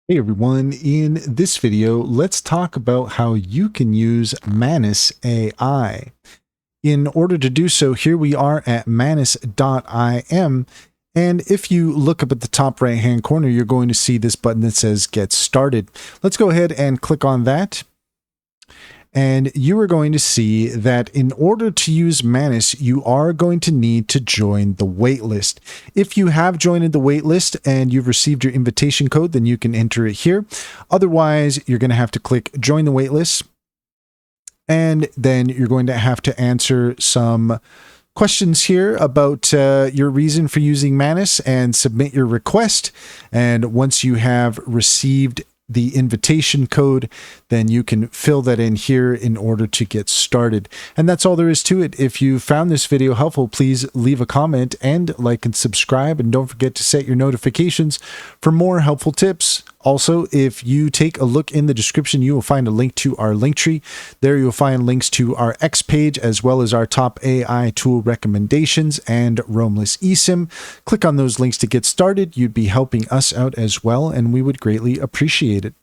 Hey everyone, in this video, let's talk about how you can use Manus AI. In order to do so, here we are at manus.im, and if you look up at the top right hand corner, you're going to see this button that says Get Started. Let's go ahead and click on that. And you are going to see that in order to use Manus, you are going to need to join the waitlist. If you have joined the waitlist and you've received your invitation code, then you can enter it here. Otherwise, you're going to have to click Join the Waitlist. And then you're going to have to answer some questions here about your reason for using Manus and submit your request. And once you have received the invitation code, then you can fill that in here in order to get started. And that's all there is to it. If you found this video helpful, please leave a comment and like and subscribe. And don't forget to set your notifications for more helpful tips. Also, if you take a look in the description, you will find a link to our link tree. There you'll find links to our X page, as well as our top AI tool recommendations and Roamless eSIM. Click on those links to get started. You'd be helping us out as well, and we would greatly appreciate it.